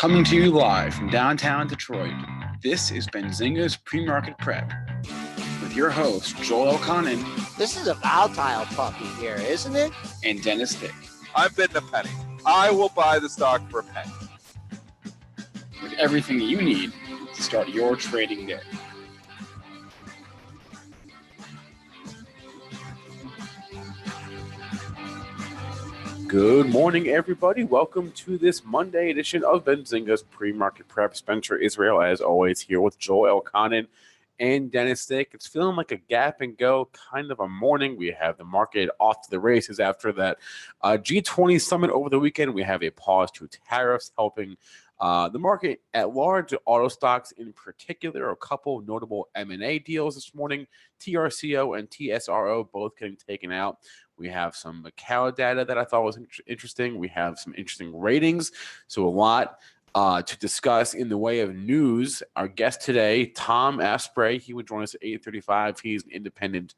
Coming to you live from downtown Detroit, this is Benzinga's PreMarket Prep with your host, Joel Elconin. This is a volatile puppy here, isn't it? And Dennis Dick. I'm bidding a penny. I will buy the stock for a penny. With everything you need to start your trading day. Good morning, everybody. Welcome to this Monday edition of Benzinga's Pre-Market Prep. Spencer Israel, as always, here with Joel Elconin and Dennis Dick. It's feeling like a gap and go kind of a morning. We have the market off to the races after that G20 Summit over the weekend. We have a pause to tariffs helping the market at large, auto stocks in particular. A couple of notable M&A deals this morning. TRCO and TSRO both getting taken out. We have some Macau data that I thought was interesting. We have some interesting ratings. So a lot to discuss in the way of news. Our guest today, Tom Aspray, he would join us at 8:35. He's an independent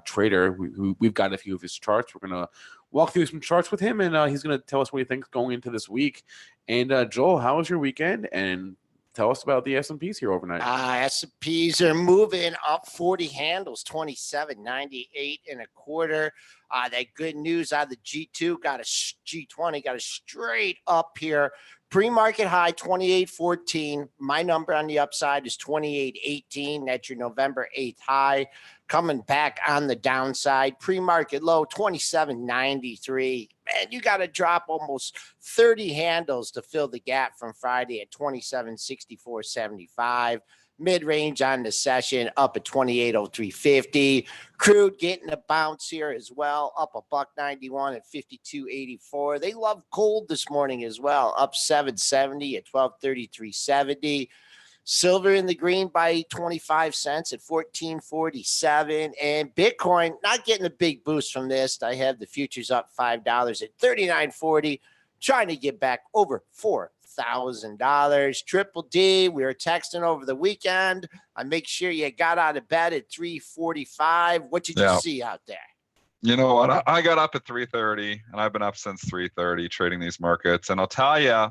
trader. We've got a few of his charts. We're going to walk through some charts with him, and he's going to tell us what he thinks going into this week. And Joel, how was your weekend? And tell us about the S&Ps here overnight. S&Ps are moving up 40 handles, 27.98 and a quarter. That good news out of the G2 got a G20 got a straight up here. Pre-market high 28.14. My number on the upside is 28.18. That's your November 8th high. Coming back on the downside. Pre-market low 27.93. Man, you got to drop almost 30 handles to fill the gap from Friday at 27.64.75. Mid-range on the session up at 28.0350. Crude getting a bounce here as well, up $1.91 at 52.84. They love gold this morning as well, up 7.70 at 12.3370. Silver in the green by 25 cents at 14.47. And Bitcoin not getting a big boost from this. I have the futures up $5 at 39.40, trying to get back over $4,000. Triple D, we were texting over the weekend. I make sure you got out of bed at 3:45. What did you see out there? You know what? I got up at 3:30, and I've been up since 3:30 trading these markets. And I'll tell you,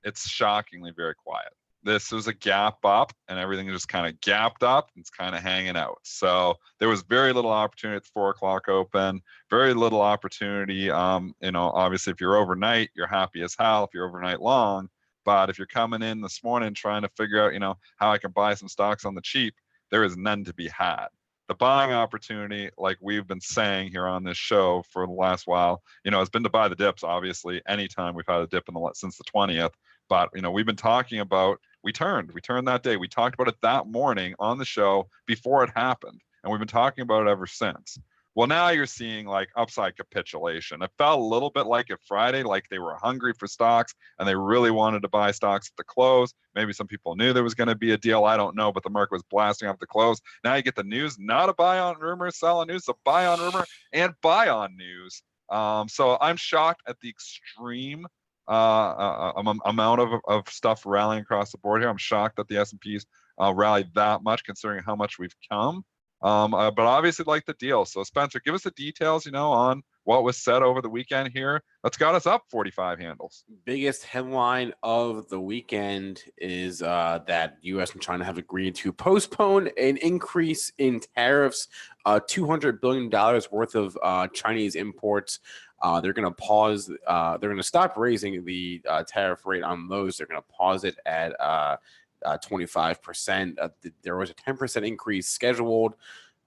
it's shockingly very quiet. This was a gap up, and everything just kind of gapped up. It's kind of hanging out. So there was very little opportunity at the 4 o'clock open, very little opportunity. Obviously, if you're overnight, you're happy as hell if you're overnight long. But if you're coming in this morning trying to figure out, how I can buy some stocks on the cheap, there is none to be had. The buying opportunity, like we've been saying here on this show for the last while, has been to buy the dips, obviously, anytime we've had a dip since the 20th. But, we've been talking about, we turned that day. We talked about it that morning on the show before it happened. And we've been talking about it ever since. Well, now you're seeing like upside capitulation. It felt a little bit like it Friday, like they were hungry for stocks and they really wanted to buy stocks at the close. Maybe some people knew there was going to be a deal. I don't know, but the market was blasting off the close. Now you get the news, not a buy on rumor, sell on news, a buy on rumor and buy on news. So I'm shocked at the extreme amount of stuff rallying across the board here. I'm shocked that the S&Ps rallied that much considering how much we've come. But obviously like the deal. So Spencer, give us the details, on what was said over the weekend here. That's got us up 45 handles. Biggest headline of the weekend is that U.S. and China have agreed to postpone an increase in tariffs, $200 billion worth of Chinese imports. They're going to pause. They're going to stop raising the tariff rate on those. They're going to pause it at 25%. There was a 10% increase scheduled,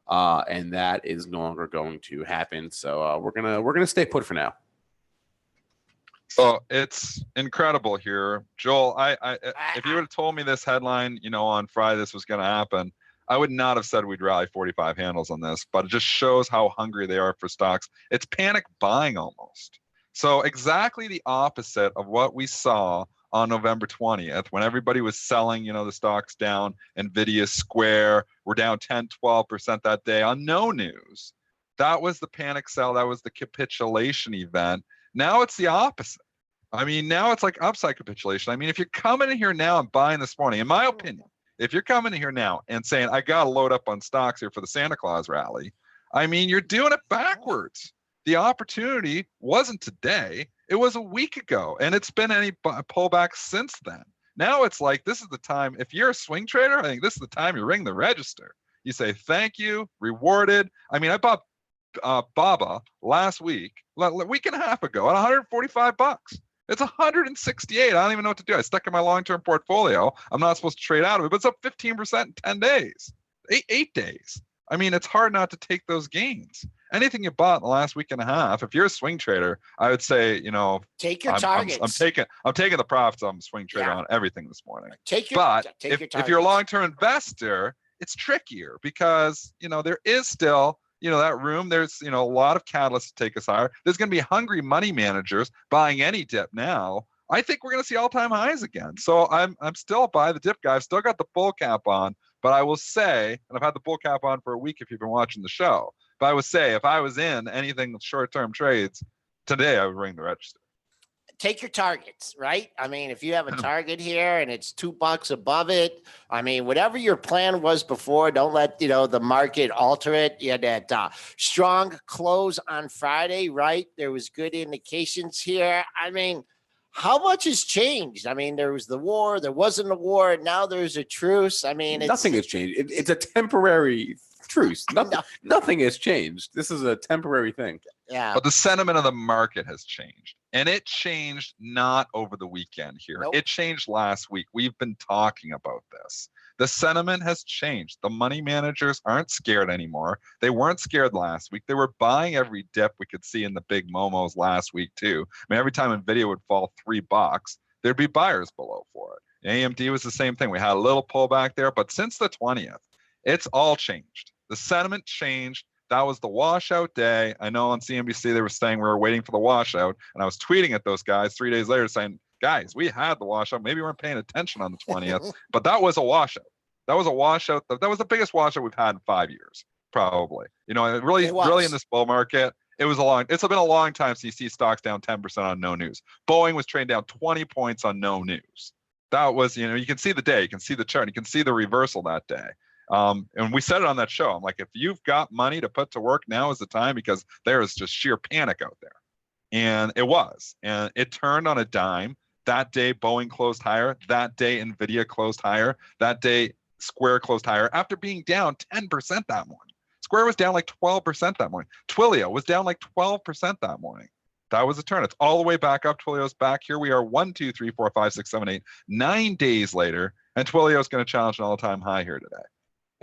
and that is no longer going to happen. So we're gonna stay put for now. So it's incredible here, Joel. If you would have told me this headline, on Friday this was going to happen, I would not have said we'd rally 45 handles on this. But it just shows how hungry they are for stocks. It's panic buying almost. So exactly the opposite of what we saw on November 20th, when everybody was selling, the stocks down. Nvidia, Square were down 10, 12% that day on no news. That was the panic sell. That was the capitulation event. Now it's the opposite. Now it's like upside capitulation. If you're coming in here now and buying this morning, in my opinion, if you're coming in here now and saying, I got to load up on stocks here for the Santa Claus rally, you're doing it backwards. The opportunity wasn't today. It was a week ago, and it's been any pullback since then. Now it's like, this is the time. If you're a swing trader, I think this is the time you ring the register. You say, thank you, rewarded. I mean, I bought Baba last week, a week and a half ago at 145 bucks. It's 168. I don't even know what to do. I stuck in my long-term portfolio. I'm not supposed to trade out of it, but it's up 15% in 10 days, eight days. I mean, it's hard not to take those gains. Anything you bought in the last week and a half, if you're a swing trader, I would say, take your targets. I'm taking the profits. I'm a swing trader on everything this morning. If you're a long-term investor, it's trickier because, there is still, that room. There's, a lot of catalysts to take us higher. There's going to be hungry money managers buying any dip now. I think we're going to see all-time highs again. So I'm still buy the dip guy. I've still got the bull cap on, but I will say, and I've had the bull cap on for a week if you've been watching the show, but I would say if I was in anything with short-term trades today, I would ring the register. Take your targets, right? I mean, if you have a target here and it's $2 above it, I mean, whatever your plan was before, don't let, the market alter it. You had that strong close on Friday, right? There was good indications here. I mean, how much has changed? I mean, there was the war, there wasn't a war, now there's a truce. I mean, nothing has changed. It's a temporary truce. Nothing has changed. This is a temporary thing. Yeah. But the sentiment of the market has changed. And it changed not over the weekend here. Nope. It changed last week. We've been talking about this. The sentiment has changed. The money managers aren't scared anymore. They weren't scared last week. They were buying every dip we could see in the big momos last week too. I mean, every time Nvidia would fall $3, there'd be buyers below for it. AMD was the same thing. We had a little pullback there, but since the 20th, it's all changed. The sentiment changed. That was the washout day. I know on CNBC they were saying we were waiting for the washout, and I was tweeting at those guys 3 days later saying, guys, we had the washout. Maybe we weren't paying attention on the 20th, but that was a washout. That was a washout. That was the biggest washout we've had in 5 years, probably. Really in this bull market, it's been a long time since you see stocks down 10% on no news. Boeing was trading down 20 points on no news. That was, you can see the day, you can see the chart, you can see the reversal that day. And we said it on that show. I'm like, if you've got money to put to work, now is the time, because there is just sheer panic out there. And it was. And it turned on a dime. That day, Boeing closed higher. That day, Nvidia closed higher. That day, Square closed higher after being down 10% that morning. Square was down like 12% that morning. Twilio was down like 12% that morning. That was a turn. It's all the way back up. Twilio's back. Here we are 1, 2, 3, 4, 5, 6, 7, 8, 9 days later. And Twilio's going to challenge an all-time high here today.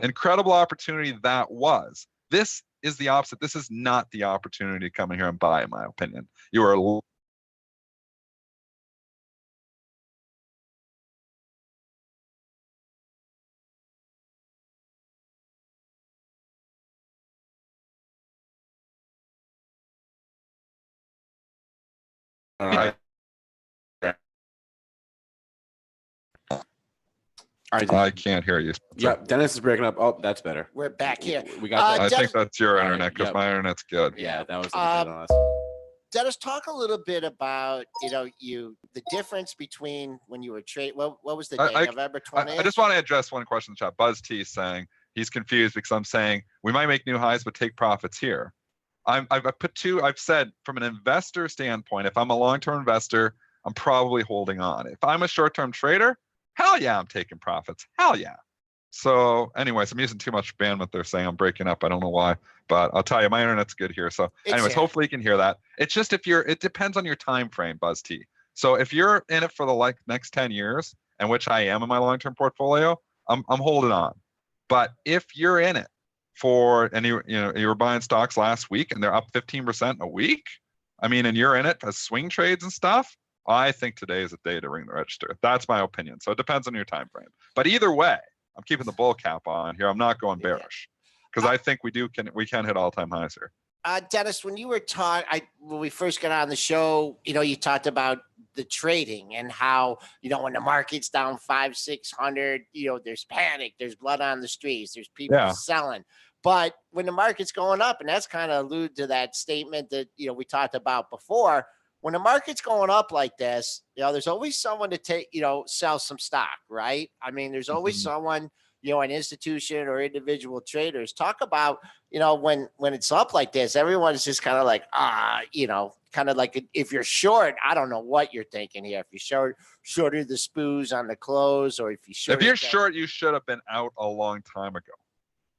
Incredible opportunity that was. This is the opposite. This is not the opportunity to come in here and buy, in my opinion. You are I can't hear you. Yeah, Dennis is breaking up. Oh, that's better. We're back here. We got I think that's your internet, because my internet's good. Yeah, that was on us. Dennis, talk a little bit about the difference between when you were trading. What was the day? November 20th. I just want to address one question in the chat. Buzz T is saying he's confused because I'm saying we might make new highs but take profits here. I've said from an investor standpoint, if I'm a long-term investor, I'm probably holding on. If I'm a short-term trader, hell yeah, I'm taking profits. Hell yeah. So anyways, I'm using too much bandwidth. They're saying I'm breaking up. I don't know why, but I'll tell you, my internet's good here. So anyways, hopefully you can hear that. It's just it depends on your time frame, Buzz T. So if you're in it for the next 10 years, and which I am in my long-term portfolio, I'm holding on. But if you're in it and you were buying stocks last week and they're up 15% in a week, and you're in it as swing trades and stuff, I think today is a day to ring the register. That's my opinion. So it depends on your time frame. But either way, I'm keeping the bull cap on here. I'm not going bearish, because I think we can hit all-time highs here. Dennis, when you were when we first got on the show, you talked about the trading and how, when the market's down 500-600, there's panic, there's blood on the streets, there's people selling. But when the market's going up, and that's kind of alluded to that statement that, we talked about before, when the market's going up like this, there's always someone to sell some stock, right? There's always someone, an institution or individual traders, talk about, when it's up like this, everyone's just kind of like, kind of like, if you're short, I don't know what you're thinking here. If you're shorter the SPOOs on the close, or if you're short, you should have been out a long time ago.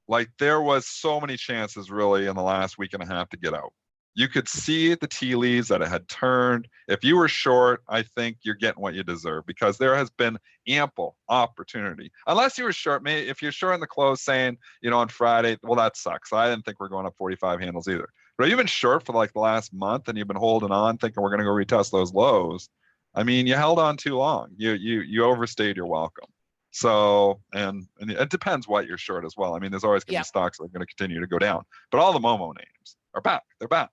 Like, there was so many chances really in the last week and a half to get out. You could see the tea leaves that it had turned. If you were short, I think you're getting what you deserve, because there has been ample opportunity. Unless you were short, maybe if you're short in the close saying, on Friday, well, that sucks. I didn't think we're going up 45 handles either. But you've been short for like the last month and you've been holding on thinking we're going to go retest those lows. I mean, you held on too long. You overstayed your welcome. So, and it depends what you're short as well. I mean, there's always going to be stocks that are going to continue to go down, but all the Momo names are back. They're back.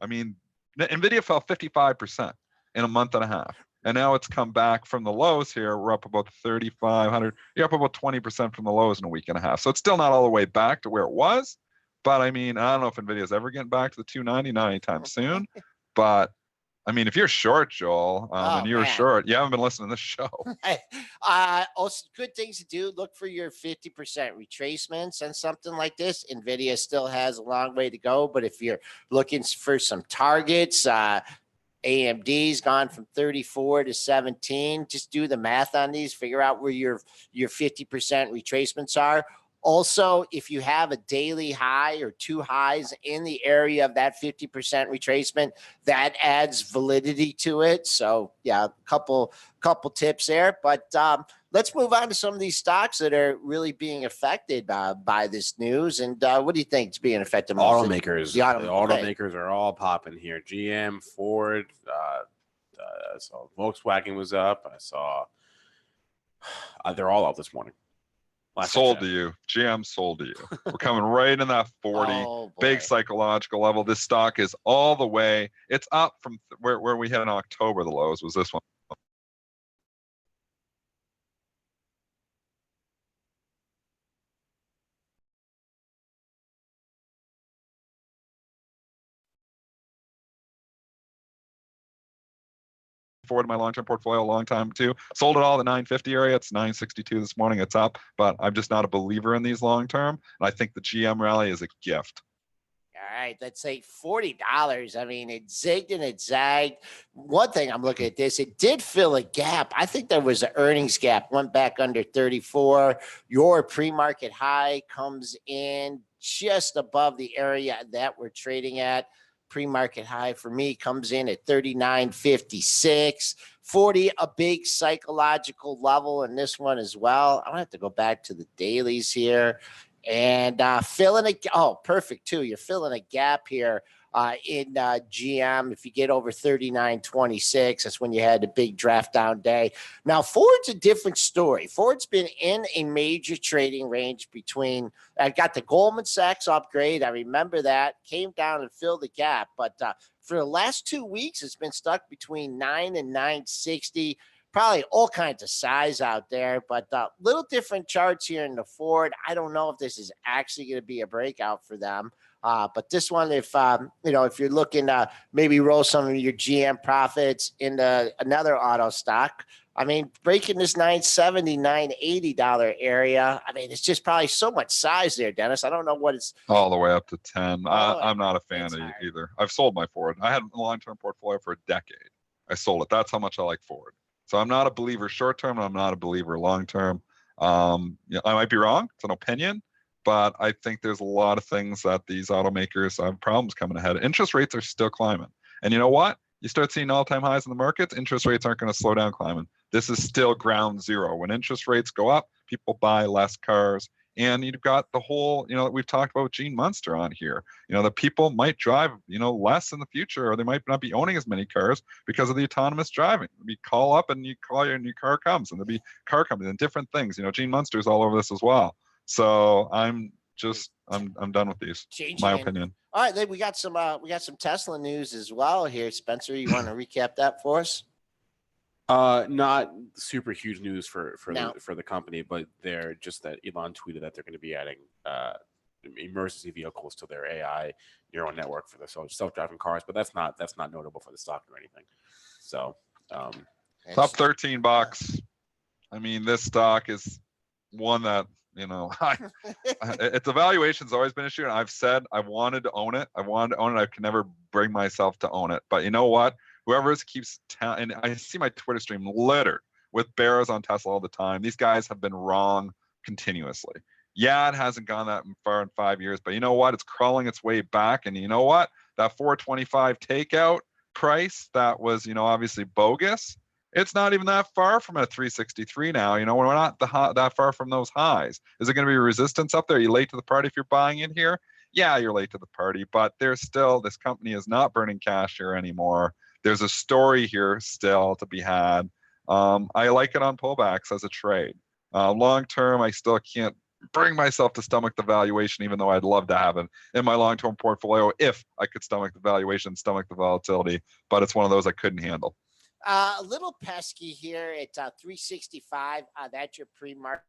I mean, NVIDIA fell 55% in a month and a half. And now it's come back from the lows here. We're up about 3,500. You're up about 20% from the lows in a week and a half. So it's still not all the way back to where it was. But I mean, I don't know if NVIDIA's ever getting back to the 290, not anytime soon. But I mean, if you're short, Joel, and you were short, you haven't been listening to this show. Also, good things to do. Look for your 50% retracements and something like this. NVIDIA still has a long way to go, but if you're looking for some targets, AMD's gone from 34 to 17. Just do the math on these. Figure out where your 50% retracements are. Also, if you have a daily high or two highs in the area of that 50% retracement, that adds validity to it. So yeah, couple tips there. But let's move on to some of these stocks that are really being affected by this news. And what do you think is being affected most? Automakers. The automakers are all popping here. GM, Ford, I saw Volkswagen was up. I saw they're all up this morning. Sold to you. GM sold to you. We're coming right in that 40 big psychological level. This stock is all the way. It's up from where we had in October. The lows was this one. Forward in my long-term portfolio a long time too. Sold it all at the 950 area. It's 962 this morning. It's up, but I'm just not a believer in these long-term. And I think the GM rally is a gift. All right, let's say $40. I mean, it zigged and it zagged. One thing I'm looking at this, it did fill a gap. I think there was an earnings gap, went back under 34. Your pre-market high comes in just above the area that we're trading at. Pre-market high for me comes in at 39.56. 40, a big psychological level in this one as well. I'm gonna have to go back to the dailies here and filling perfect too. You're filling a gap here in GM. If you get over 39.26, that's when you had the big draft down day. Now, Ford's a different story. Ford's been in a major trading range between, I got the Goldman Sachs upgrade. I remember that, came down and filled the gap. But for the last 2 weeks, it's been stuck between 9 and 960. Probably all kinds of size out there, but little different charts here in the Ford. I don't know if this is actually going to be a breakout for them. But this one, if you're looking to maybe roll some of your GM profits into another auto stock, I mean, breaking this $970, $980 area, I mean, it's just probably so much size there, Dennis. I don't know what it's all the way up to 10. I'm not a fan of it either. I've sold my Ford. I had a long-term portfolio for a decade. I sold it. That's how much I like Ford. So I'm not a believer short-term, and I'm not a believer long-term. I might be wrong. It's an opinion. But I think there's a lot of things that these automakers have problems coming ahead. Interest rates are still climbing. And you know what? You start seeing all-time highs in the markets, interest rates aren't going to slow down climbing. This is still ground zero. When interest rates go up, people buy less cars. And you've got the whole, we've talked about Gene Munster on here. That people might drive, less in the future, or they might not be owning as many cars because of the autonomous driving. You call up and you call your car comes, and there'll be car companies and different things. Gene Munster's all over this as well. So I'm done with these. My opinion. All right, then we got some Tesla news as well here. Spencer, you want to recap that for us? Not super huge news for the company, but they're just that Elon tweeted that they're going to be adding emergency vehicles to their AI neural network for the self-driving cars, but that's not notable for the stock or anything. So top $13. I mean, this stock is one that you know, it's evaluation's always been an issue. And I've said I wanted to own it. I wanted to own it. I can never bring myself to own it. But you know what? Whoever keeps and I see my Twitter stream littered with bears on Tesla all the time. These guys have been wrong continuously. Yeah, it hasn't gone that far in 5 years, but you know what? It's crawling its way back. And you know what? That 425 takeout price that was, you know, obviously bogus. It's not even that far from a 363 now. You know, we're not that far from those highs. Is it going to be resistance up there? Are you late to the party if you're buying in here? Yeah, you're late to the party, but there's still, this company is not burning cash here anymore. There's a story here still to be had. I like it on pullbacks as a trade. Long term, I still can't bring myself to stomach the valuation, even though I'd love to have it in my long-term portfolio if I could stomach the valuation, stomach the volatility, but it's one of those I couldn't handle. A little pesky here at 365. That's your pre-market.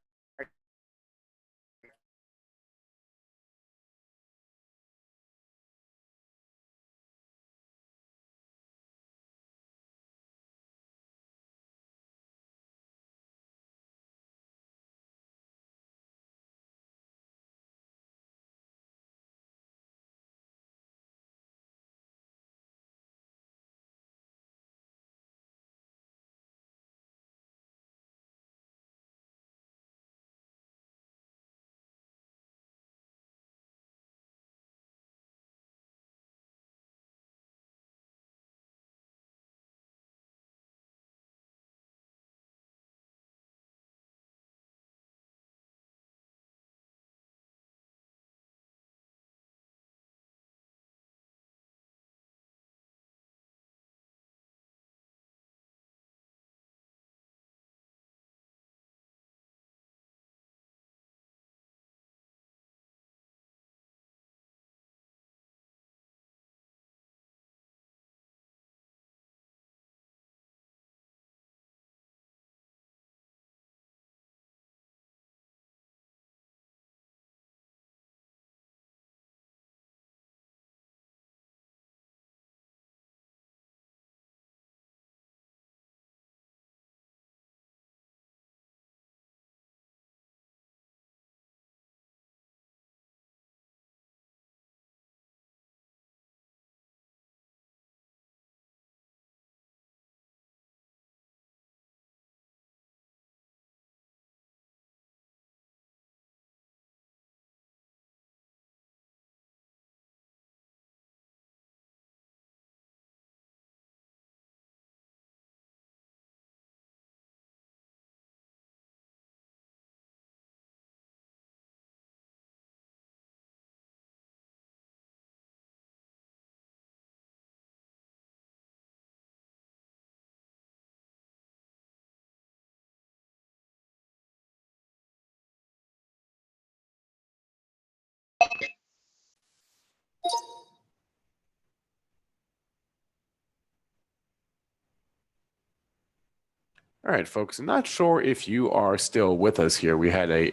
All right, folks. I'm not sure if you are still with us here. We had a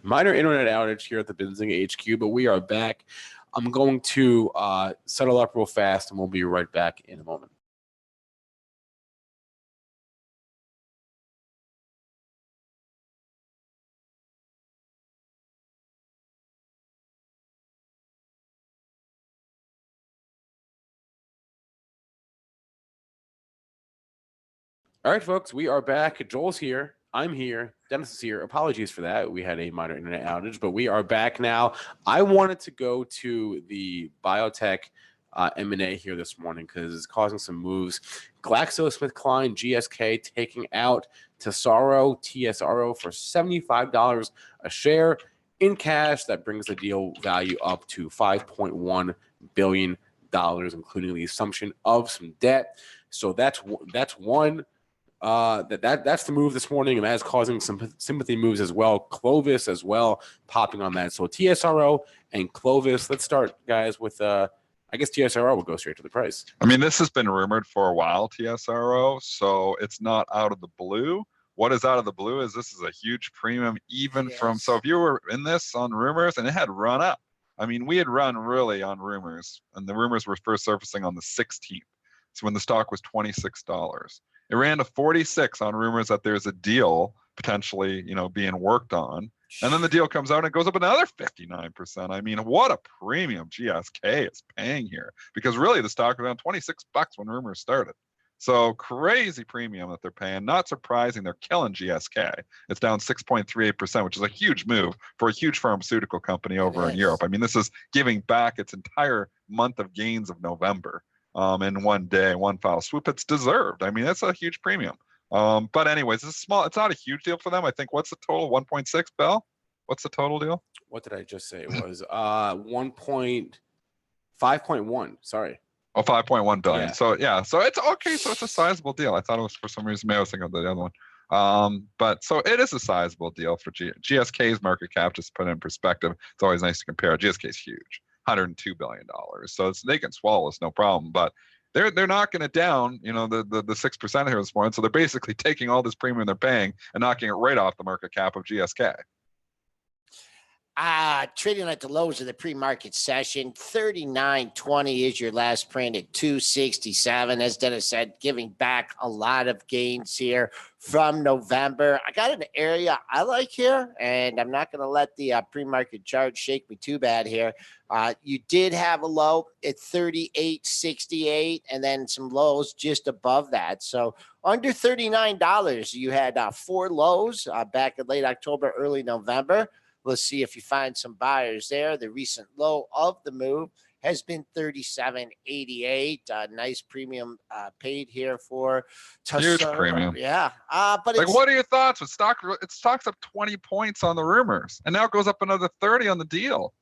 minor internet outage here at the Benzinga HQ, but we are back. I'm going to settle up real fast, and we'll be right back in a moment. All right, folks, we are back. Joel's here. I'm here. Dennis is here. Apologies for that. We had a minor internet outage, but we are back now. I wanted to go to the biotech M&A here this morning because it's causing some moves. GlaxoSmithKline, GSK taking out TSRO, TSRO for $75 a share in cash. That brings the deal value up to $5.1 billion, including the assumption of some debt. So that's one. That's the move this morning, and that is causing some sympathy moves as well. Clovis as well popping on that. So TSRO and Clovis. Let's start, guys, with I guess TSRO will go straight to the price. I mean, this has been rumored for a while, TSRO, so it's not out of the blue. What is out of the blue is this is a huge premium, even from, so if you were in this on rumors and it had run up, I mean, we had run really on rumors, and the rumors were first surfacing on the 16th. So when the stock was $26. It ran to 46 on rumors that there's a deal potentially, you know, being worked on. And then the deal comes out and it goes up another 59%. I mean, what a premium GSK is paying here, because really the stock was around 26 bucks when rumors started. So crazy premium that they're paying. Not surprising, they're killing GSK. It's down 6.38%, which is a huge move for a huge pharmaceutical company over in Europe. I mean, this is giving back its entire month of gains of November in one day, one foul swoop. It's deserved. I mean, that's a huge premium. But anyways, it's small. It's not a huge deal for them. I think, what's the total? 1.6, Bill? What's the total deal? What did I just say? It was 5.1. Sorry. Oh, 5.1 billion. Yeah. So yeah, so it's okay. So it's a sizable deal. I thought it was, for some reason, maybe I was thinking of the other one. But so it is a sizable deal for GSK's market cap. Just to put it in perspective, it's always nice to compare. GSK is huge, $102 billion. So they can swallow this, no problem. But they're knocking it down, the 6% here this morning. So they're basically taking all this premium they're paying and knocking it right off the market cap of GSK. Trading at the lows of the pre-market session, 39.20 is your last print at 267. As Dennis said, giving back a lot of gains here from November. I got an area I like here, and I'm not going to let the pre-market chart shake me too bad here. You did have a low at 38.68, and then some lows just above that. So under $39, you had 4 lows back in late October, early November. Let's see if you find some buyers there. The recent low of the move has been 37.88. Nice premium paid here for TRCO. Huge premium. Yeah. But like, what are your thoughts with stock? It stocks up 20 points on the rumors, and now it goes up another 30 on the deal.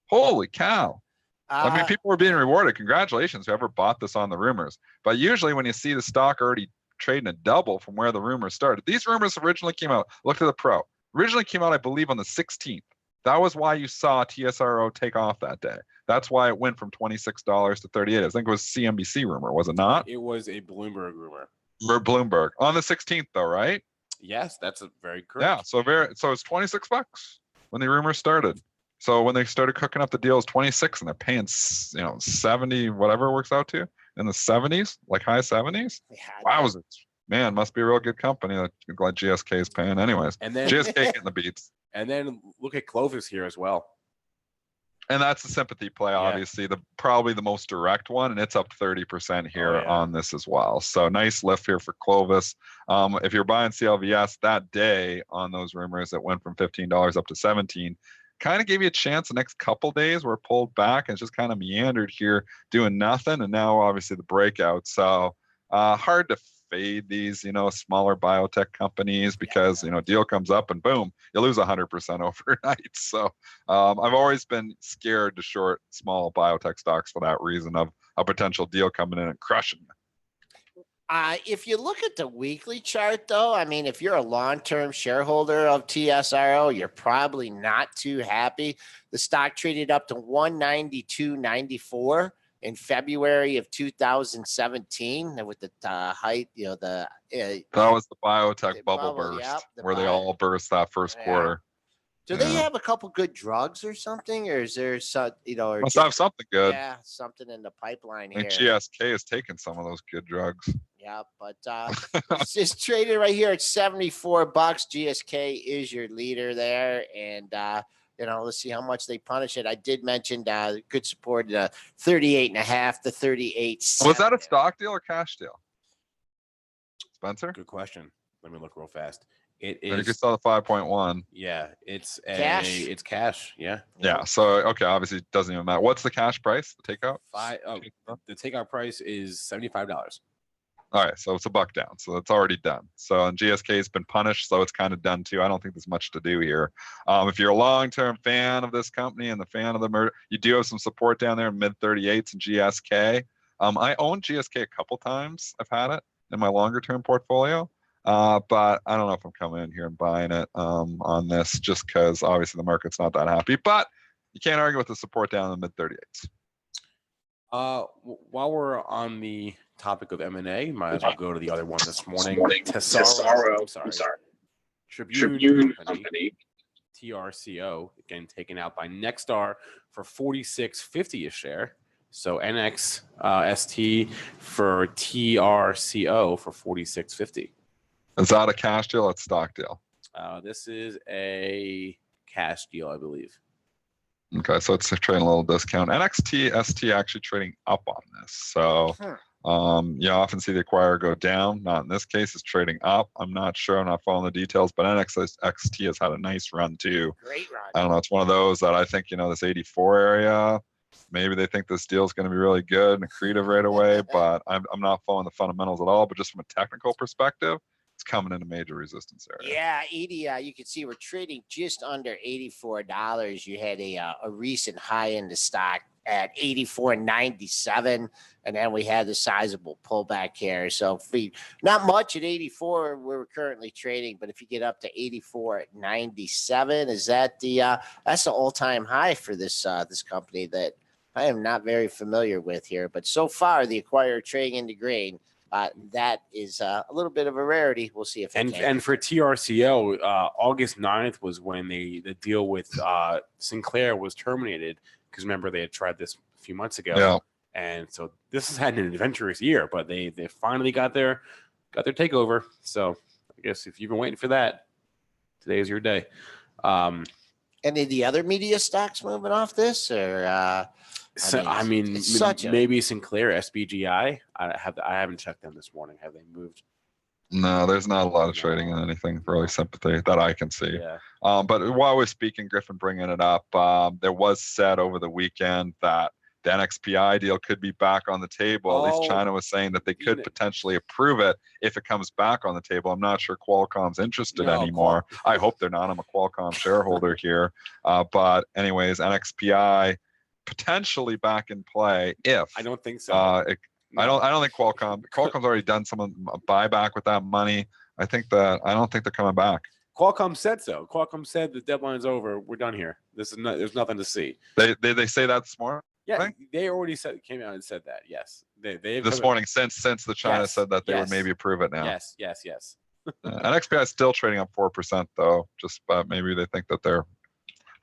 Holy cow. I mean, people were being rewarded. Congratulations, whoever bought this on the rumors. But usually when you see the stock already trading a double from where the rumors started, these rumors originally came out. Look at the pro. Originally came out, I believe, on the 16th. That was why you saw TSRO take off that day. That's why it went from $26 to 38. I think it was CNBC rumor, was it not? It was a Bloomberg rumor. Bloomberg on the 16th, though, right? Yes, that's very correct. Yeah, so it's 26 bucks when the rumor started. So when they started cooking up the deal, it was 26, and they're paying 70, whatever it works out to, in the 70s, like high 70s. Yeah, wow, man, must be a real good company that glad GSK is paying anyways. And then GSK getting the beats. And then look at Clovis here as well. And that's the sympathy play, obviously, probably the most direct one, and it's up 30% here on this as well. So nice lift here for Clovis. If you're buying CLVS that day on those rumors, it went from $15 up to $17. Kind of gave you a chance the next couple days where it pulled back and just kind of meandered here, doing nothing. And now obviously the breakout. So hard to fade these, smaller biotech companies because, deal comes up and boom, you lose 100% overnight. So I've always been scared to short small biotech stocks for that reason of a potential deal coming in and crushing you. If you look at the weekly chart, though, I mean, if you're a long-term shareholder of TSRO, you're probably not too happy. The stock traded up to 192.94 in February of 2017 with the height, that was the biotech bubble burst where they all burst that first quarter. Do they have a couple good drugs or something, or is there some, or must have something good? Yeah, something in the pipeline here. I think GSK is taking some of those good drugs. Yeah, but it's just traded right here at 74 bucks. GSK is your leader there, and let's see how much they punish it. I did mention good support 38.5 to 38. Was that a stock deal or cash deal, Spencer? Good question. Let me look real fast. It is. You can is. Saw the 5.1. Yeah, it's cash. It's cash. Yeah. Yeah. So okay, obviously it doesn't even matter. What's the cash price? The takeout. The takeout price is $75. All right, so it's a buck down, so it's already done. So and GSK has been punished, so it's kind of done too. I don't think there's much to do here. If you're a long-term fan of this company and the fan of the merger, you do have some support down there in mid 38s in GSK. I own GSK a couple times. I've had it in my longer-term portfolio, but I don't know if I'm coming in here and buying it on this just because obviously the market's not that happy. But you can't argue with the support down in the mid 38s. While we're on the topic of M&A, might as well go to the other one this morning. TSRO, I'm sorry. Tribune Company, TRCO, again taken out by Nexstar for $46.50 a share. So NXST for TRCO for $46.50. Is that a cash deal or a stock deal? This is a cash deal, I believe. Okay, so it's trading a little discount. NXT, ST actually trading up on this. So you often see the acquirer go down. Not in this case, it's trading up. I'm not sure. I'm not following the details, but NXT has had a nice run too. Great run. I don't know. It's one of those that I think, this 84 area, maybe they think this deal is going to be really good and accretive right away, but I'm not following the fundamentals at all. But just from a technical perspective, it's coming into major resistance area. Yeah, 80. You can see we're trading just under $84. You had a recent high in the stock at 84.97, and then we had the sizable pullback here. So if we not much at 84 where we're currently trading, but if you get up to 84.97, is that that's the all-time high for this this company that I am not very familiar with here. But so far, the acquirer trading into green. That is a little bit of a rarity. We'll see if and for TRCO, August 9th was when the deal with Sinclair was terminated, because remember they had tried this a few months ago. Yeah. And so this has had an adventurous year, but they finally got their takeover. So I guess if you've been waiting for that, today is your day. Any of the other media stocks moving off this, or maybe Sinclair, SBGI. I haven't checked them this morning. Have they moved? No, there's not a lot of trading in anything really sympathy that I can see. Yeah. But while we're speaking, Griffin bringing it up, there was said over the weekend that the NXPI deal could be back on the table. At least China was saying that they could potentially approve it if it comes back on the table. I'm not sure Qualcomm's interested anymore. I hope they're not. I'm a Qualcomm shareholder here. But anyways, NXPI potentially back in play if I don't think so. I don't think Qualcomm's already done some buyback with that money. I don't think they're coming back. Qualcomm said so. Qualcomm said the deadline's over. We're done here. There's nothing to see. They say that this morning? Yeah, they already came out and said that. Yes, they this morning since the China said that they would maybe approve it now. Yes. NXPI is still trading up 4% though. Just maybe they think that they're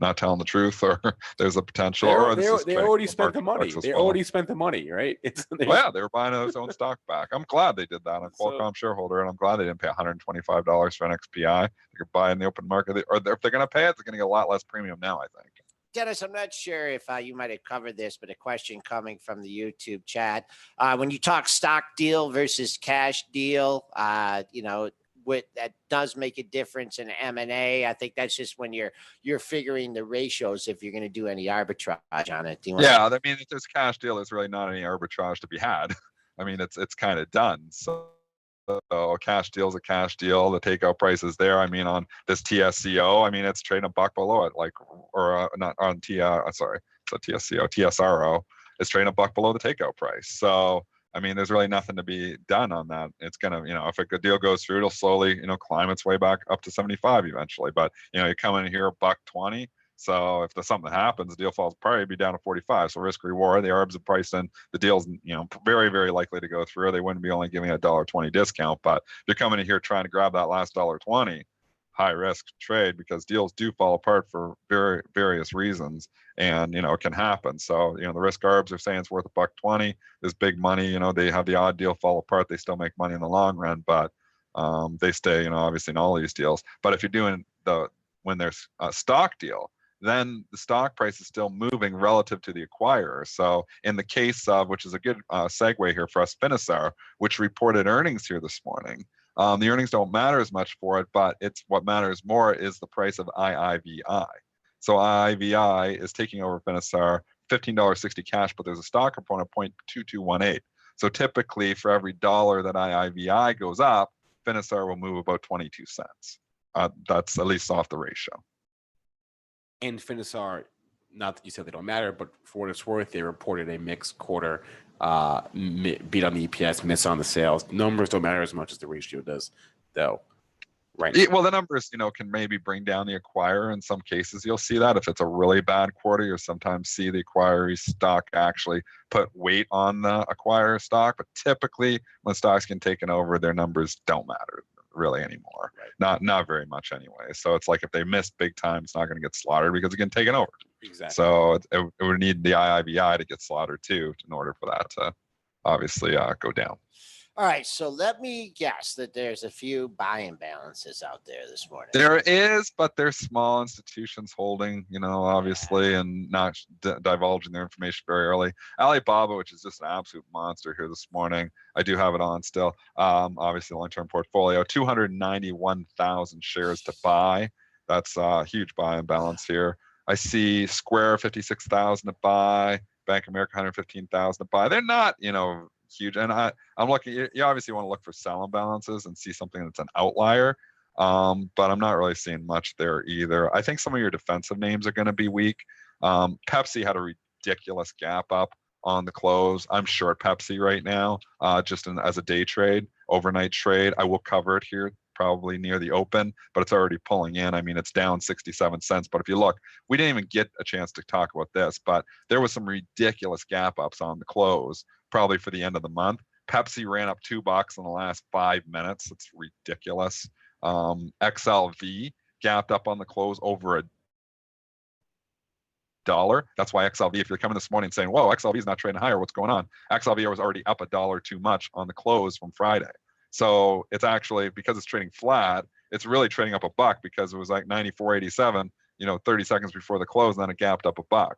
not telling the truth, or there's a potential. They already spent the money. They already spent the money, right? They were buying their own stock back. I'm glad they did that. I'm a Qualcomm shareholder, and I'm glad they didn't pay $125 for NXPI. They could buy in the open market, or if they're going to pay it, they're going to get a lot less premium now, I think. Dennis, I'm not sure if you might have covered this, but a question coming from the YouTube chat. When you talk stock deal versus cash deal, that does make a difference in M&A. I think that's just when you're figuring the ratios if you're going to do any arbitrage on it. If there's cash deal, there's really not any arbitrage to be had. I mean, it's kind of done. So a cash deal is a cash deal. The takeout price is there. I mean, on this TSCO, it's trading $1 below it, not on TSCO, TSRO. It's trading $1 below the takeout price. So there's really nothing to be done on that. It's gonna, if a good deal goes through, it'll slowly, climb its way back up to 75 eventually. But you come in here $1.20. So if there's something that happens, the deal falls apart, it'd be down to 45. So risk reward, the ARBs have priced in the deal's, very, very likely to go through. They wouldn't be only giving a $1.20 discount, but if you're coming in here trying to grab that last $1.20, high risk trade, because deals do fall apart for various reasons, and it can happen. So the risk ARBs are saying it's worth $1.20. There's big money. They have the odd deal fall apart. They still make money in the long run, but they stay obviously in all these deals. But if you're doing when there's a stock deal, then the stock price is still moving relative to the acquirer. So in the case of, which is a good segue here for us, Finisar, which reported earnings here this morning. The earnings don't matter as much for it, but what matters more is the price of IIVI. So IIVI is taking over Finisar, $15.60 cash, but there's a stock component 0.2218. So typically for every dollar that IIVI goes up, Finisar will move about 22 cents. That's at least off the ratio. And Finisar, not that you said they don't matter, but for what it's worth, they reported a mixed quarter, beat on the EPS, miss on the sales. Numbers don't matter as much as the ratio does, though. Right. Well, the numbers, can maybe bring down the acquirer. In some cases, you'll see that if it's a really bad quarter, you'll sometimes see the acquirer's stock actually put weight on the acquirer stock. But typically, when stocks get taken over, their numbers don't matter really anymore. Right. Not very much anyway. So it's like if they miss big time, it's not going to get slaughtered because it's getting taken over. Exactly. So it would need the IIVI to get slaughtered too in order for that to obviously go down. All right, so let me guess that there's a few buy imbalances out there this morning. There is, but they're small institutions holding, obviously, and not divulging their information very early. Alibaba, which is just an absolute monster here this morning. I do have it on still. Obviously, long-term portfolio, 291,000 shares to buy. That's a huge buy imbalance here. I see Square 56,000 to buy. Bank of America 115,000 to buy. They're not, huge. And I'm looking. You obviously want to look for sell imbalances and see something that's an outlier. But I'm not really seeing much there either. I think some of your defensive names are going to be weak. Pepsi had a ridiculous gap up on the close. I'm short Pepsi right now, just as a day trade, overnight trade. I will cover it here probably near the open, but it's already pulling in. I mean, it's down 67 cents. But if you look, we didn't even get a chance to talk about this, but there was some ridiculous gap ups on the close, probably for the end of the month. Pepsi ran up $2 in the last 5 minutes. It's ridiculous. XLV gapped up on the close over $1. That's why XLV, if you're coming this morning saying, whoa, XLV is not trading higher, what's going on? XLV was already up $1 too much on the close from Friday. So it's actually, because it's trading flat, it's really trading up $1 because it was like 94.87, 30 seconds before the close, and then it gapped up $1.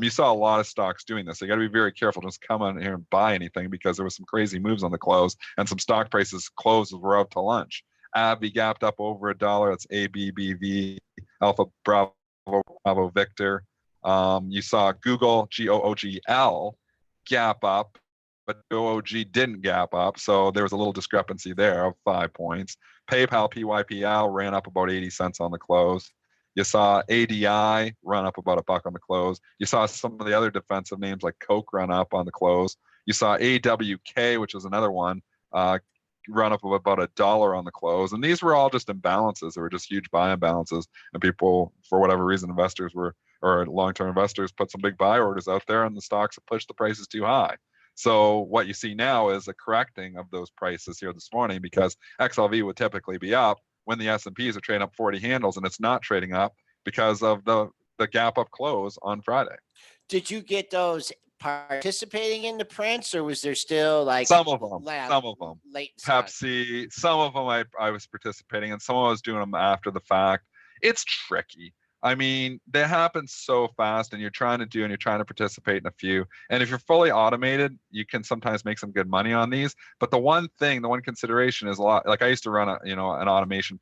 You saw a lot of stocks doing this. So you got to be very careful. Just come on here and buy anything because there was some crazy moves on the close and some stock prices closes were out to lunch. AbbVie gapped up over $1. That's ABBV, Alpha Bravo, Bravo Victor. You saw Google, GOOGL, gap up, but OOG didn't gap up. So there was a little discrepancy there of 5 points. PayPal, PYPL ran up about 80 cents on the close. You saw ADI run up about $1 on the close. You saw some of the other defensive names like Coke run up on the close. You saw AWK, which was another one, run up about $1 on the close. And these were all just imbalances. They were just huge buy imbalances. And people, for whatever reason, investors were, or long-term investors put some big buy orders out there and the stocks have pushed the prices too high. So what you see now is a correcting of those prices here this morning because XLV would typically be up when the S&Ps are trading up 40 handles and it's not trading up because of the gap up close on Friday. Did you get those participating in the prints, or was there still like some of them late Pepsi, some of them I was participating in, some of them I was doing them after the fact. It's tricky. I mean, they happen so fast and you're trying to participate in a few. And if you're fully automated, you can sometimes make some good money on these. But the one consideration is a lot, like I used to run an automation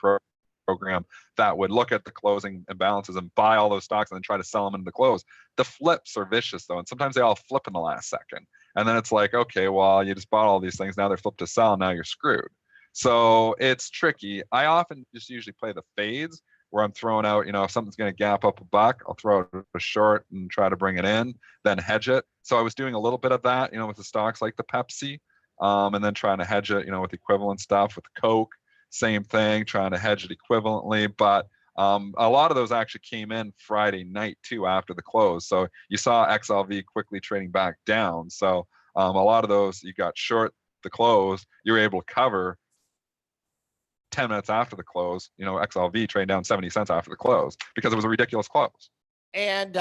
program that would look at the closing imbalances and buy all those stocks and then try to sell them into the close. The flips are vicious though. And sometimes they all flip in the last second. And then it's like, okay, well, you just bought all these things. Now they're flipped to sell. Now you're screwed. So it's tricky. I often just usually play the fades, where I'm throwing out, if something's going to gap up $1, I'll throw out a short and try to bring it in, then hedge it. So I was doing a little bit of that, with the stocks like the Pepsi, and then trying to hedge it, with equivalent stuff with Coke, same thing, trying to hedge it equivalently. But a lot of those actually came in Friday night too after the close. So you saw XLV quickly trading back down. So a lot of those you got short the close, you're able to cover 10 minutes after the close, XLV trading down 70 cents after the close because it was a ridiculous close. And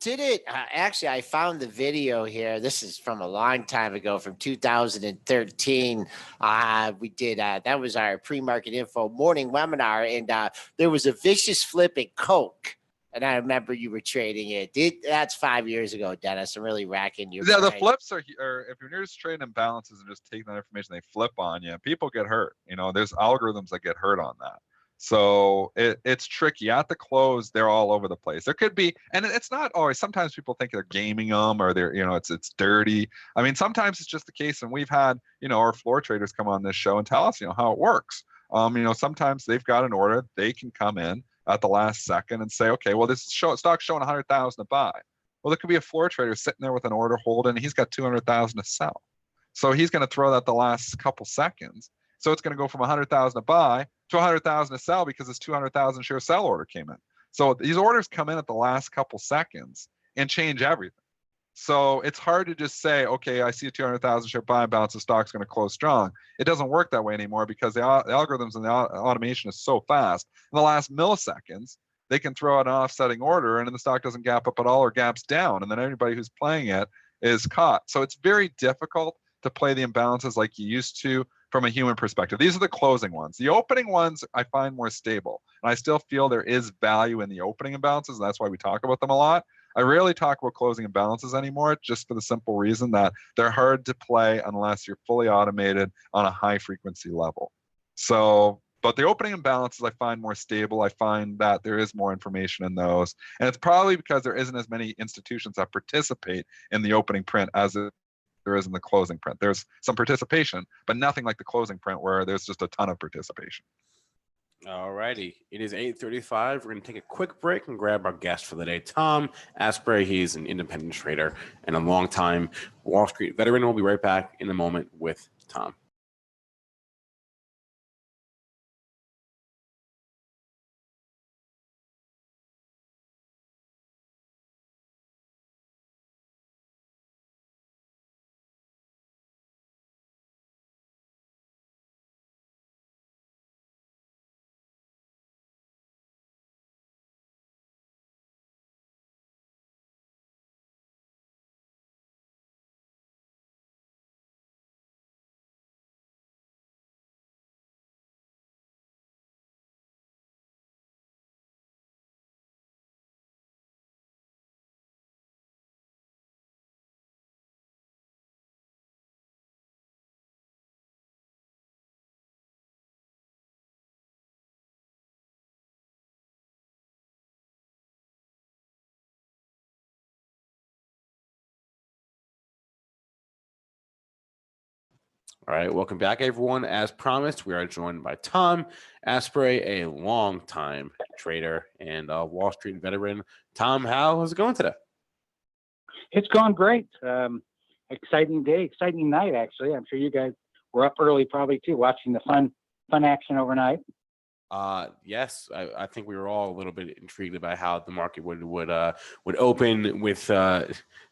did it actually, I found the video here. This is from a long time ago, from 2013. We did that was our pre-market info morning webinar, and there was a vicious flip at Coke. And I remember you were trading it. That's 5 years ago, Dennis. I'm really racking your brain. The flips are if you're just trading imbalances and just taking that information, they flip on you. People get hurt. There's algorithms that get hurt on that. So it's tricky. At the close, they're all over the place. There could be, and it's not always. Sometimes people think they're gaming them or they're, it's dirty. I mean, sometimes it's just the case. And we've had, our floor traders come on this show and tell us, how it works. Sometimes they've got an order, they can come in at the last second and say, okay, well, this stock's showing 100,000 to buy. Well, there could be a floor trader sitting there with an order holding, and he's got 200,000 to sell. So he's going to throw that the last couple seconds. So it's going to go from 100,000 to buy to 100,000 to sell because his 200,000 share sell order came in. So these orders come in at the last couple seconds and change everything. So it's hard to just say, okay, I see a 200,000 share buy and balance, the stock's going to close strong. It doesn't work that way anymore because the algorithms and the automation is so fast. In the last milliseconds, they can throw out an offsetting order and then the stock doesn't gap up at all or gaps down. And then everybody who's playing it is caught. So it's very difficult to play the imbalances like you used to from a human perspective. These are the closing ones. The opening ones I find more stable. And I still feel there is value in the opening imbalances, and that's why we talk about them a lot. I rarely talk about closing imbalances anymore, just for the simple reason that they're hard to play unless you're fully automated on a high frequency level. So, but the opening imbalances I find more stable. I find that there is more information in those. And it's probably because there isn't as many institutions that participate in the opening print as there is in the closing print. There's some participation, but nothing like the closing print where there's just a ton of participation. All righty. It is 8:35. We're going to take a quick break and grab our guest for the day, Tom Aspray. He's an independent trader and a longtime Wall Street veteran. We'll be right back in a moment with Tom. All right, welcome back, everyone. As promised, we are joined by Tom Aspray, a longtime trader and a Wall Street veteran. Tom, how's it going today? It's going great. Exciting day, exciting night, actually. I'm sure you guys were up early probably too, watching the fun action overnight. Yes, I think we were all a little bit intrigued about how the market would open with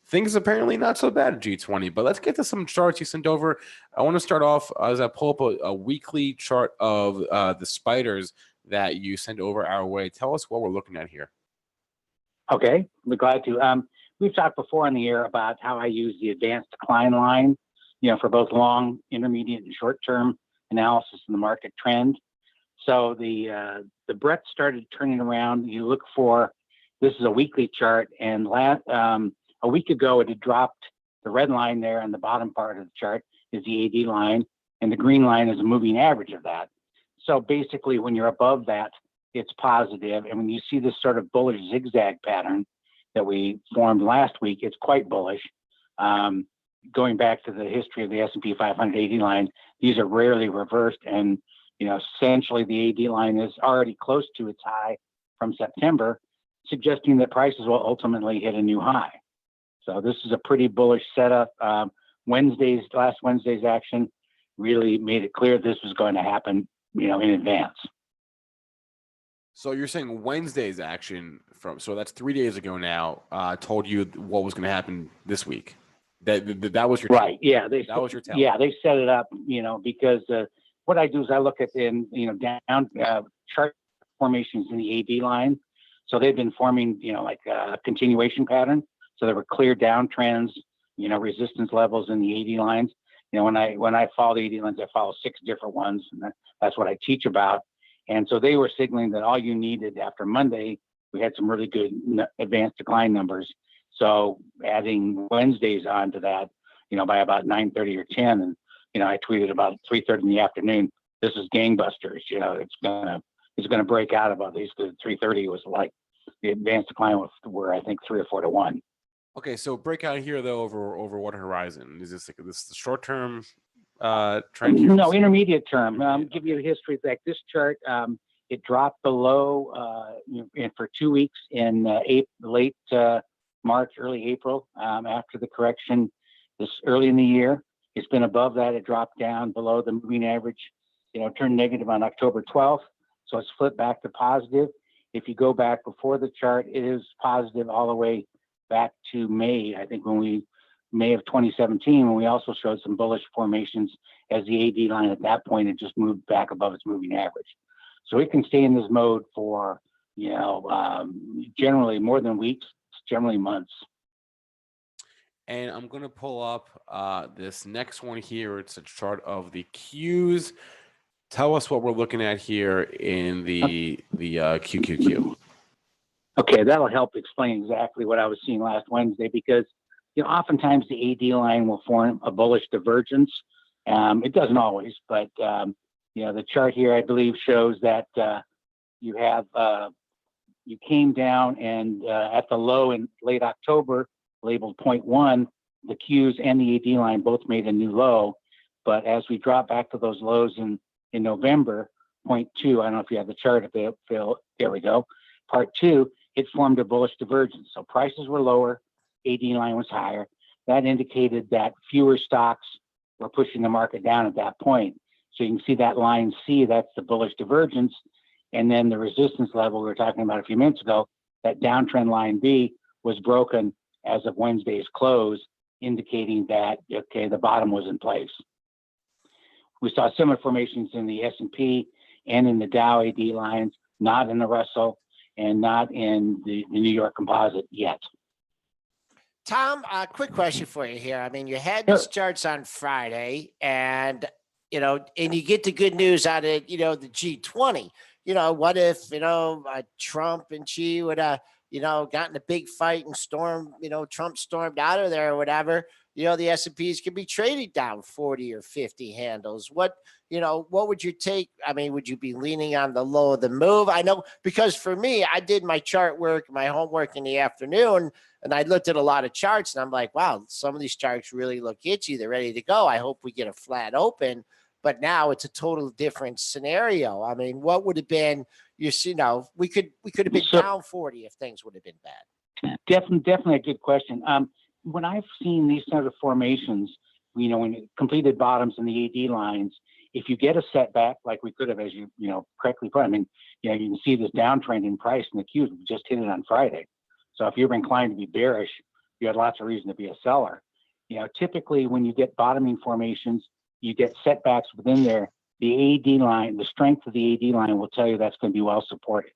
things apparently not so bad at G20. But let's get to some charts you sent over. I want to start off as I pull up a weekly chart of the spiders that you sent over our way. Tell us what we're looking at here. Okay, we're glad to. We've talked before on the air about how I use the advanced decline line, for both long, intermediate, and short-term analysis in the market trend. So the breadth started turning around. You look for, this is a weekly chart, and a week ago it had dropped. The red line there on the bottom part of the chart is the AD line, and the green line is a moving average of that. So basically, when you're above that, it's positive, and when you see this sort of bullish zigzag pattern that we formed last week, it's quite bullish. Going back to the history of the S&P 500 AD line, these are rarely reversed, and essentially the AD line is already close to its high from September, suggesting that prices will ultimately hit a new high. So this is a pretty bullish setup. Last Wednesday's action really made it clear this was going to happen, in advance. So you're saying Wednesday's action so that's 3 days ago now, told you what was going to happen this week. That was your right. Yeah, that was your tell. Yeah, they set it up, because what I do is I look at down chart formations in the AD line. So they've been forming, like a continuation pattern. So there were clear downtrends, resistance levels in the AD lines. When I follow the AD lines, I follow 6 different ones, and that's what I teach about. And so they were signaling that all you needed after Monday, we had some really good advanced decline numbers. So adding Wednesdays onto that, by about 9:30 or 10, and I tweeted about 3:30 in the afternoon. This is gangbusters. It's gonna break out about these. Because 3:30 was like the advanced decline were I think 3 or 4 to 1. Okay, so breakout here though over what horizon? Is this the short term trend here? No, intermediate term. Give you the history. Like this chart, it dropped below for 2 weeks in late March, early April, after the correction this early in the year. It's been above that. It dropped down below the moving average, turned negative on October 12th. So it's flipped back to positive. If you go back before the chart, it is positive all the way back to May, I think May of 2017, when we also showed some bullish formations as the AD line at that point had just moved back above its moving average. So it can stay in this mode for, generally more than weeks, generally months. And I'm going to pull up this next one here. It's a chart of the Qs. Tell us what we're looking at here in the QQQ. Okay, that'll help explain exactly what I was seeing last Wednesday because, oftentimes the AD line will form a bullish divergence. It doesn't always, but, the chart here, I believe, shows that you have, you came down and at the low in late October, labeled 0.1, the Qs and the AD line both made a new low. But as we drop back to those lows in November, 0.2, I don't know if you have the chart, Phil, there we go. Part 2, it formed a bullish divergence. So prices were lower, AD line was higher. That indicated that fewer stocks were pushing the market down at that point. So you can see that line C, that's the bullish divergence. And then the resistance level we were talking about a few minutes ago, that downtrend line B was broken as of Wednesday's close, indicating that, okay, the bottom was in place. We saw similar formations in the S&P and in the Dow AD lines, not in the Russell and not in the New York Composite yet. Tom, a quick question for you here. I mean, you had these charts on Friday and, and you get the good news out of, the G20. What if, Trump and Xi would have, gotten a big fight and Trump stormed out of there or whatever, the S&Ps could be traded down 40 or 50 handles. What would you take? I mean, would you be leaning on the low of the move? I know, because for me, I did my chart work, my homework in the afternoon, and I looked at a lot of charts and I'm like, wow, some of these charts really look itchy. They're ready to go. I hope we get a flat open. But now it's a total different scenario. I mean, what would have been, we could have been down 40 if things would have been bad. Definitely a good question. When I've seen these sort of formations, when it completed bottoms in the AD lines, if you get a setback like we could have, as you correctly put, I mean, you can see this downtrend in price in the Qs. We just hit it on Friday. So if you were inclined to be bearish, you had lots of reason to be a seller. Typically when you get bottoming formations, you get setbacks within there. The AD line, the strength of the AD line will tell you that's going to be well supported.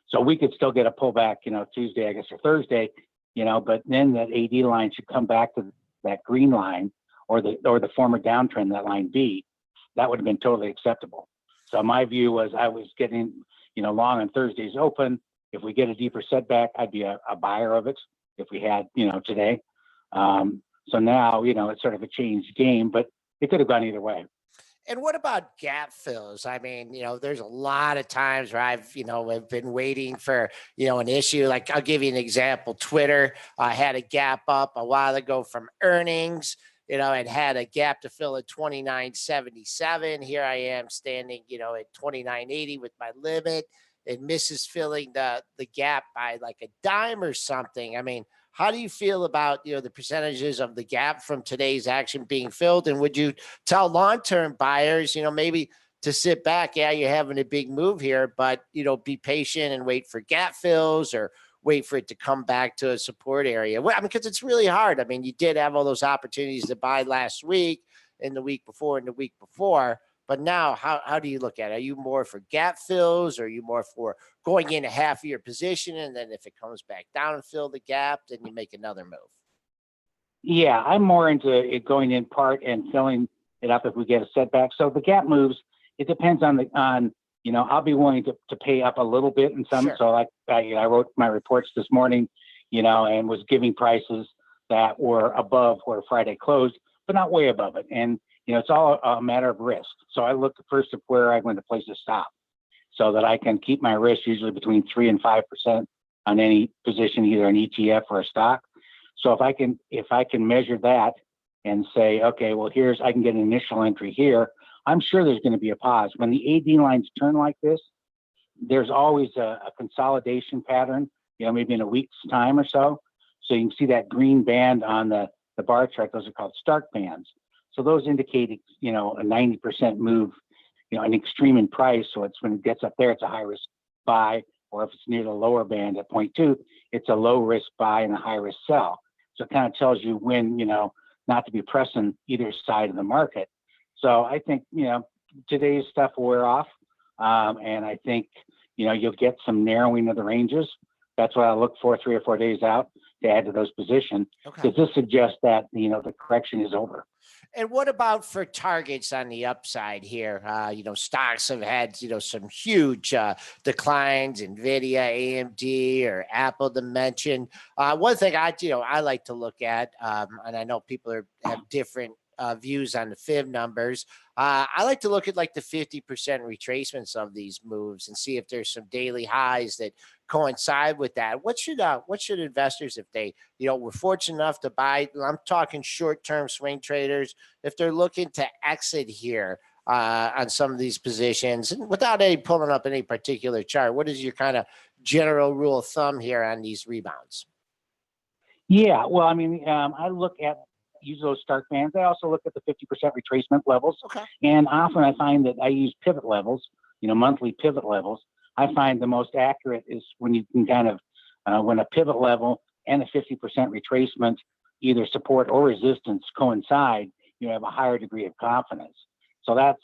So we could still get a pullback, Tuesday, I guess, or Thursday, but then that AD line should come back to that green line or the former downtrend, that line B. That would have been totally acceptable. So my view was I was getting, long on Thursday's open. If we get a deeper setback, I'd be a buyer of it if we had, today. So now, it's sort of a changed game, but it could have gone either way. And what about gap fills? I mean, there's a lot of times where I've been waiting for, an issue. Like I'll give you an example. Twitter had a gap up a while ago from earnings, and had a gap to fill at 29.77. Here I am standing, at 29.80 with my limit. It misses filling the gap by like a dime or something. I mean, how do you feel about, the percentages of the gap from today's action being filled? And would you tell long-term buyers, maybe to sit back? Yeah, you're having a big move here, but, be patient and wait for gap fills or wait for it to come back to a support area. Well, I mean, because it's really hard. I mean, you did have all those opportunities to buy last week and the week before and the week before. But now, how do you look at it? Are you more for gap fills, or are you more for going in a half of your position, and then if it comes back down and fill the gap, then you make another move? Yeah, I'm more into it going in part and filling it up if we get a setback. So the gap moves, it depends on I'll be willing to pay up a little bit in some. Sure. So like I wrote my reports this morning, and was giving prices that were above where Friday closed, but not way above it. And it's all a matter of risk. So I look first at where I'm going to place a stop so that I can keep my risk usually between 3 and 5% on any position, either an ETF or a stock. So if I can measure that and say, okay, well, I can get an initial entry here, I'm sure there's going to be a pause. When the AD lines turn like this, there's always a consolidation pattern, maybe in a week's time or so. So you can see that green band on the bar chart. Those are called Stark bands. So those indicate, a 90% move, an extreme in price. So it's when it gets up there, it's a high risk buy, or if it's near the lower band at 0.2, it's a low risk buy and a high risk sell. So it kind of tells you when, not to be pressing either side of the market. So I think, today's stuff will wear off. And I think, you'll get some narrowing of the ranges That's what I look for 3 or 4 days out to add to those positions, Okay. because this suggests that, the correction is over. And what about for targets on the upside here? Stocks have had, some huge declines, NVIDIA, AMD, or Apple to mention. One thing I like to look at, and I know people have different views on the fib numbers. I like to look at like the 50% retracements of these moves and see if there's some daily highs that coincide with that. What should investors, if they, were fortunate enough to buy, I'm talking short-term swing traders, if they're looking to exit here on some of these positions, and without pulling up any particular chart, what is your kind of general rule of thumb here on these rebounds? Yeah, well, I look at use those start bands. I also look at the 50% retracement levels. Okay. And often I find that I use pivot levels, monthly pivot levels. I find the most accurate is when you can kind of, when a pivot level and a 50% retracement, either support or resistance coincide, you have a higher degree of confidence. So that's,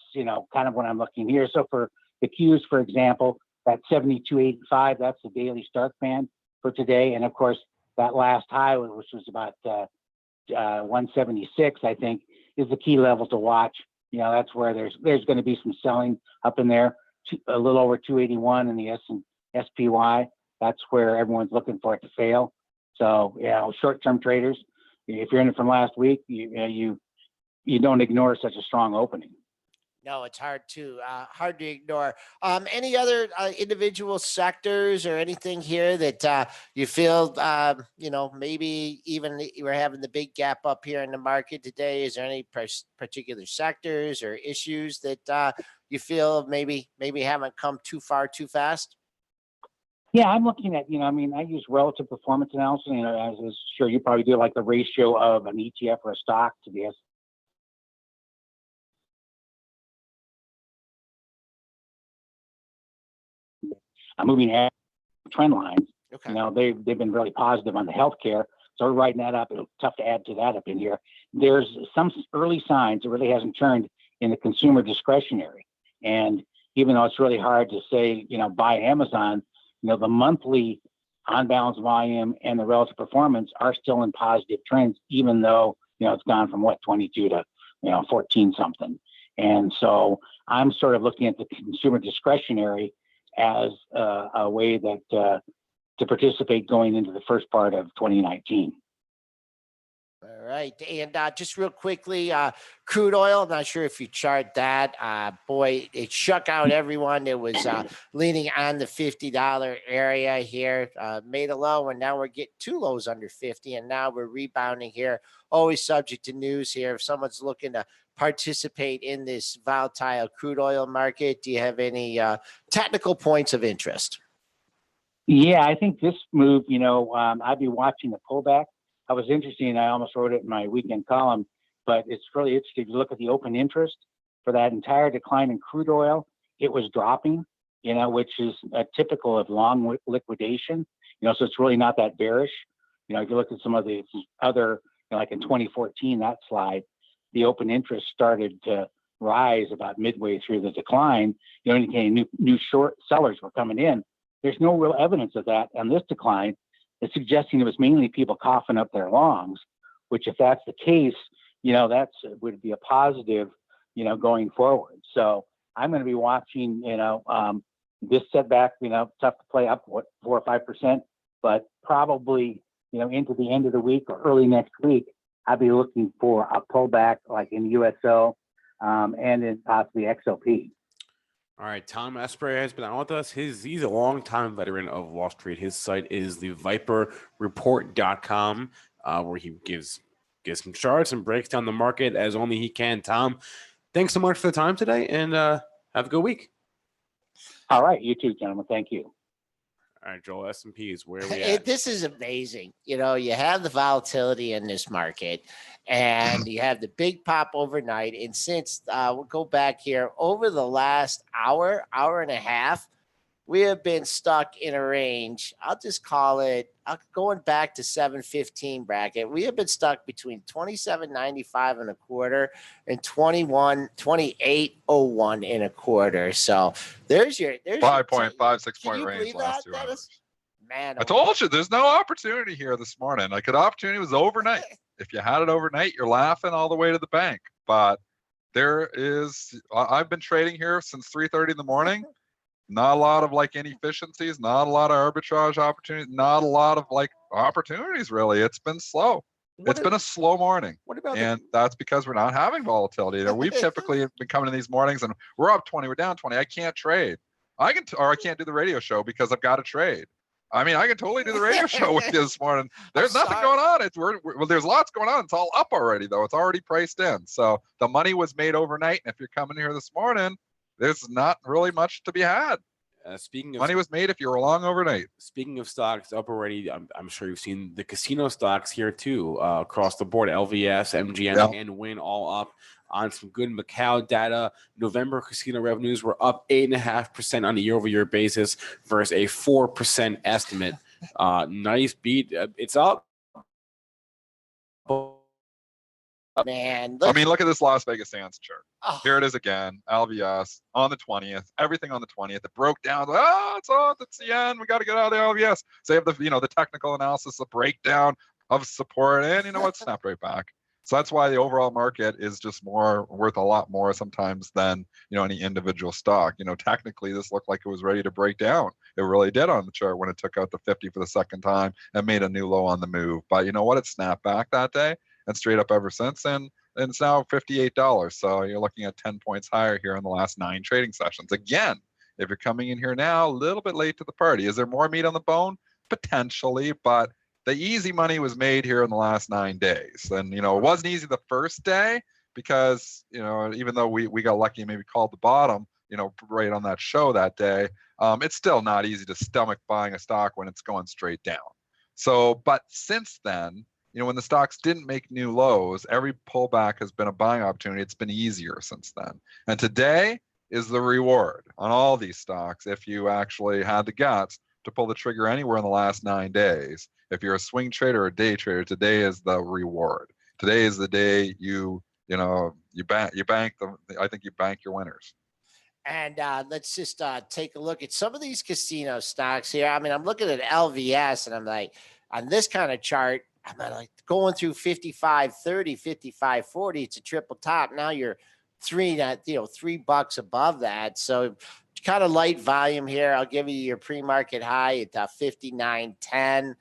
kind of what I'm looking here. So for the Qs, for example, that 72.85, that's the daily start band for today. And of course, that last high, which was about 176, I think, is the key level to watch. That's where there's going to be some selling up in there, a little over 281 in the SPY. That's where everyone's looking for it to fail. So, short-term traders, if you're in it from last week, you don't ignore such a strong opening. No, it's hard to ignore. Any other individual sectors or anything here that you feel, maybe even we're having the big gap up here in the market today? Is there any particular sectors or issues that you feel maybe haven't come too far too fast? Yeah, I'm looking at, I use relative performance analysis, as sure you probably do, like the ratio of an ETF or a stock to the moving average trend lines. Okay. They've been really positive on the healthcare. So we're writing that up. It's tough to add to that up in here. There's some early signs. It really hasn't turned in the consumer discretionary. And even though it's really hard to say, buy Amazon, the monthly on balance volume and the relative performance are still in positive trends, even though, it's gone from 22 to, 14 something. And so I'm sort of looking at the consumer discretionary as a way that to participate going into the first part of 2019. All right. And just real quickly, crude oil, I'm not sure if you chart that. Boy, it shook out everyone. It was leaning on the $50 area here, made a low, and now we're getting two lows under 50, and now we're rebounding here. Always subject to news here. If someone's looking to participate in this volatile crude oil market, do you have any technical points of interest? Yeah, I think this move, I'd be watching the pullback. I was interested, and I almost wrote it in my weekend column, but it's really interesting to look at the open interest for that entire decline in crude oil. It was dropping, which is typical of long liquidation, so it's really not that bearish. If you look at some of the other, like in 2014, that slide, the open interest started to rise about midway through the decline, indicating new short sellers were coming in. There's no real evidence of that on this decline. It's suggesting it was mainly people coughing up their longs, which if that's the case, that's would be a positive, going forward. So I'm going to be watching, this setback, tough to play up 4 or 5%, but probably, into the end of the week or early next week, I'll be looking for a pullback like in USO and in possibly XOP. All right, Tom Aspray has been on with us. He's a longtime veteran of Wall Street. His site is the viperreport.com, where he gives some charts and breaks down the market as only he can. Tom, thanks so much for the time today, and have a good week. All right, you too, gentlemen. Thank you. All right, Joel, S&P is where we at. This is amazing. You have the volatility in this market, and you have the big pop overnight. And since we'll go back here over the last hour and a half, we have been stuck in a range. I'll just call it going back to 715 bracket. We have been stuck between 27.95 and a quarter and 28.01 and a quarter. So there's 5.56 can point you range believe last that? 2 That hours. is Man, I told you there's no opportunity here this morning. Like, the opportunity was overnight. If you had it overnight, you're laughing all the way to the bank. But there is, I've been trading here since 3:30 in the morning. Not a lot of like inefficiencies, not a lot of arbitrage opportunities, not a lot of like opportunities really. It's been slow. It's been a slow morning. What about And that's because we're not having volatility there. We've typically been coming in these mornings and we're up 20, we're down 20. I can't trade. I can't do the radio show because I've got to trade. I mean, I can totally do the radio show with you this morning. There's nothing going on. Well, there's lots going on. It's all up already, though. It's already priced in. So the money was made overnight. And if you're coming here this morning, there's not really much to be had. Speaking of money was made if you were long overnight. Speaking of stocks up already, I'm sure you've seen the casino stocks here too, across the board. LVS, MGM, and Wynn all up on some good Macau data. November casino revenues were up 8.5% on a year-over-year basis versus a 4% estimate. Nice beat. It's up. Man, I mean, look at this Las Vegas Sands chart. Oh. Here it is again, LVS on the 20th, everything on the 20th. It broke down. It's the end. We got to get out of the LVS. So you have the technical analysis, the breakdown of support, and you know what? Snapped right back. So that's why the overall market is just worth a lot more sometimes than any individual stock. Technically this looked like it was ready to break down. It really did on the chart when it took out the 50 for the second time and made a new low on the move. But you know what? It snapped back that day and straight up ever since. And it's now $58. So you're looking at 10 points higher here in the last 9 trading sessions. Again, if you're coming in here now, a little bit late to the party. Is there more meat on the bone? Potentially, but the easy money was made here in the last 9 days. And, it wasn't easy the first day because, even though we got lucky and maybe called the bottom, right on that show that day, it's still not easy to stomach buying a stock when it's going straight down. So, but since then, when the stocks didn't make new lows, every pullback has been a buying opportunity. It's been easier since then. And today is the reward on all these stocks if you actually had the guts to pull the trigger anywhere in the last 9 days. If you're a swing trader or a day trader, today is the reward. Today is the day you bank your winners. And let's just take a look at some of these casino stocks here. I mean, I'm looking at LVS and I'm like, on this kind of chart, I'm like going through 55.30, 55.40. It's a triple top. Now you're $3 above that. So kind of light volume here. I'll give you your pre-market high at 59.10.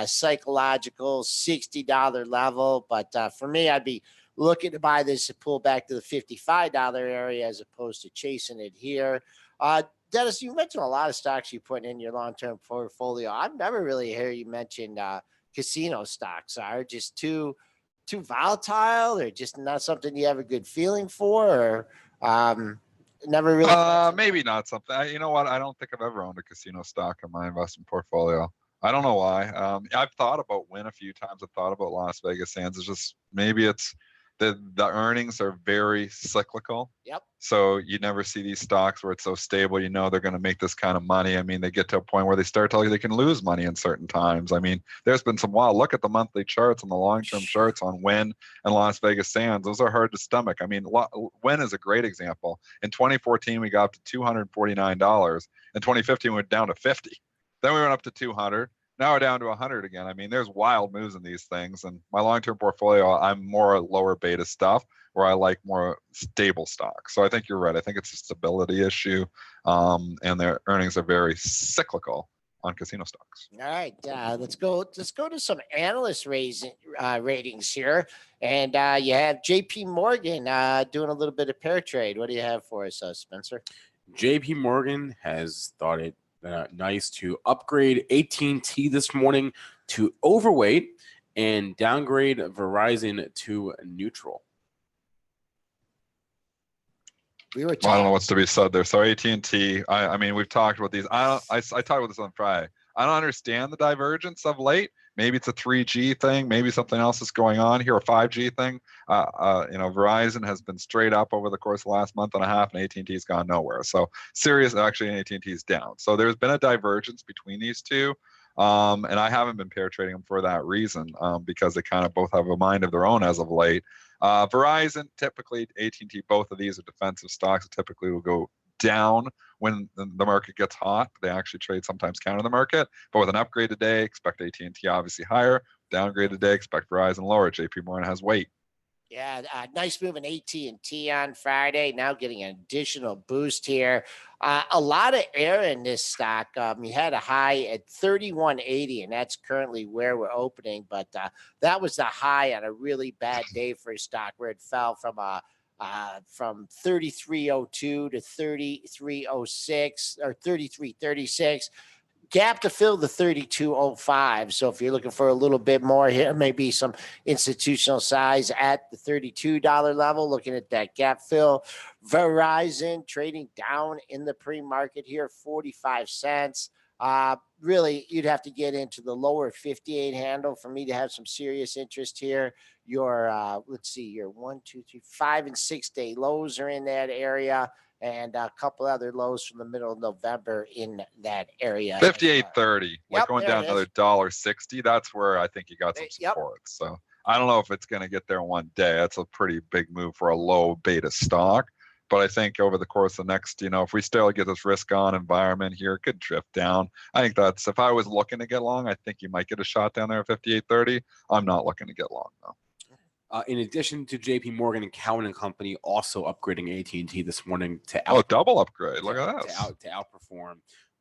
Psychological $60 level. But for me, I'd be looking to buy this to pull back to the $55 area as opposed to chasing it here. Dennis, you mentioned a lot of stocks you put in your long-term portfolio. I've never really heard you mention casino stocks. Are just too volatile, or just not something you have a good feeling for, or never really? Maybe not something. You know what? I don't think I've ever owned a casino stock in my investment portfolio. I don't know why. I've thought about Wynn a few times. I've thought about Las Vegas Sands. It's just maybe it's the earnings are very cyclical. Yep. So you never see these stocks where it's so stable. They're going to make this kind of money. I mean, they get to a point where they start telling you they can lose money in certain times. I mean, there's been some wild. Look at the monthly charts and the long-term charts on Wynn and Las Vegas Sands. Those are hard to stomach. I mean, Wynn is a great example. In 2014, we got up to $249. In 2015, we went down to 50. Then we went up to 200. Now we're down to 100 again. I mean, there's wild moves in these things. And my long-term portfolio, I'm more lower beta stuff where I like more stable stocks. So I think you're right. I think it's a stability issue. And their earnings are very cyclical on casino stocks. All right. Let's go to some analyst ratings here. And you have JP Morgan doing a little bit of pair trade. What do you have for us, Spencer? JP Morgan has thought it nice to upgrade AT&T this morning to overweight and downgrade Verizon to neutral. I don't know what's to be said there. So AT&T, I mean, we've talked about these. I talked about this on Friday. I don't understand the divergence of late. Maybe it's a 3G thing. Maybe something else is going on here, a 5G thing. Verizon has been straight up over the course of the last month and a half, and AT&T has gone nowhere. So actually, AT&T is down. So there's been a divergence between these two. And I haven't been pair trading them for that reason, because they kind of both have a mind of their own as of late. Verizon, typically, AT&T, both of these are defensive stocks. Typically will go down when the market gets hot. They actually trade sometimes counter the market. But with an upgrade today, expect AT&T obviously higher. Downgrade today, expect Verizon lower. JP Morgan has weight. Yeah, nice move in AT&T on Friday. Now getting an additional boost here. A lot of air in this stock. You had a high at 31.80, and that's currently where we're opening. But that was the high on a really bad day for a stock, where it fell from 33.02 to 33.06 or 33.36. Gap to fill the 32.05. So if you're looking for a little bit more here, maybe some institutional size at the $32 level, looking at that gap fill. Verizon trading down in the pre-market here, 45 cents. Really, you'd have to get into the lower 58 handle for me to have some serious interest here. Your, let's see, your 1, 2, 3, 5 and 6 day lows are in that area, and a couple other lows from the middle of November in that area. 58.30, like going down another $1.60. That's where I think you got some support. So I don't know if it's going to get there one day. That's a pretty big move for a low beta stock. But I think over the course of the next, if we still get this risk on environment here, it could drift down. I think that's, if I was looking to get long, I think you might get a shot down there at 58.30. I'm not looking to get long though. In addition to JP Morgan and Cowen and Company also upgrading AT&T this morning to double upgrade. Look at that. To outperform.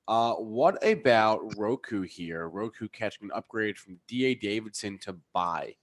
What about Roku here? Roku catching an upgrade from D.A. Davidson to buy.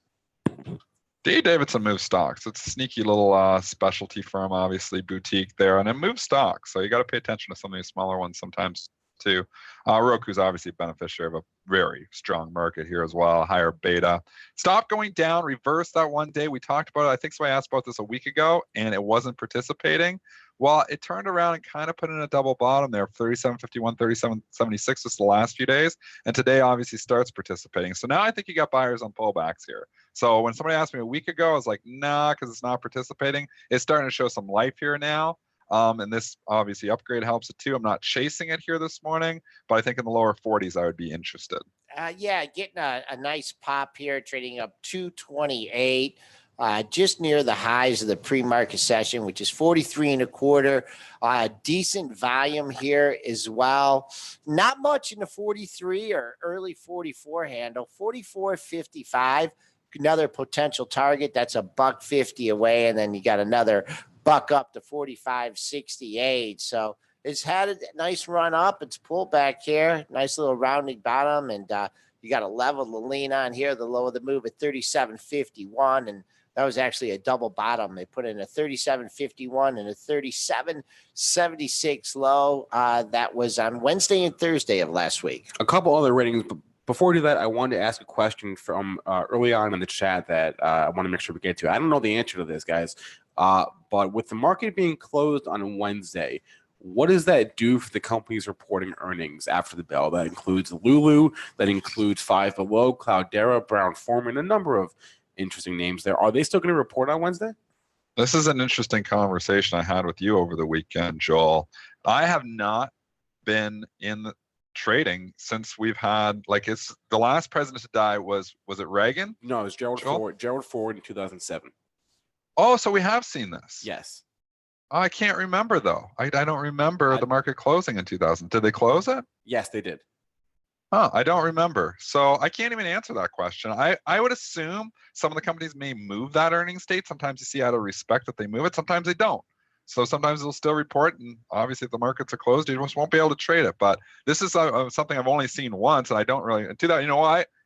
D.A. Davidson moves stocks. It's a sneaky little specialty firm, obviously boutique there, and it moves stocks. So you got to pay attention to some of these smaller ones sometimes too. Roku's obviously a beneficiary of a very strong market here as well, higher beta. Stop going down, reverse that one day. We talked about it. I think somebody asked about this a week ago, and it wasn't participating. Well, it turned around and kind of put in a double bottom there, 37.51, 37.76 just the last few days. And today obviously starts participating. So now I think you got buyers on pullbacks here. So when somebody asked me a week ago, I was like, nah, because it's not participating. It's starting to show some life here now. And this obviously upgrade helps it too. I'm not chasing it here this morning, but I think in the lower 40s, I would be interested. Yeah, getting a nice pop here, trading up 228, just near the highs of the pre-market session, which is 43.25. Decent volume here as well. Not much in the 43 or early 44 handle. 44.55, another potential target. That's $1.50 away, and then you got another buck up to 45.68. So it's had a nice run up. It's pulled back here. Nice little rounding bottom. And you got a level to lean on here. The low of the move at 37.51. And that was actually a double bottom. They put in a 37.51 and a 37.76 low. That was on Wednesday and Thursday of last week. A couple other ratings. But before we do that, I wanted to ask a question from early on in the chat that I want to make sure we get to. I don't know the answer to this, guys. But with the market being closed on Wednesday, what does that do for the companies reporting earnings after the bell? That includes Lulu, that includes Five Below, Cloudera, Brown-Forman, a number of interesting names there. Are they still going to report on Wednesday? This is an interesting conversation I had with you over the weekend, Joel. I have not been in the trading since we've had, it's the last president to die was it Reagan? No, it was Gerald Ford. Gerald Ford in 2007. Oh, so we have seen this. Yes. Oh, I can't remember though. I don't remember the market closing in 2000. Did they close it? Yes, they did. Huh, I don't remember. So I can't even answer that question. I would assume some of the companies may move that earnings date. Sometimes you see out of respect that they move it. Sometimes they don't. So sometimes they'll still report, and obviously if the markets are closed, you just won't be able to trade it. But this is something I've only seen once, and I don't really.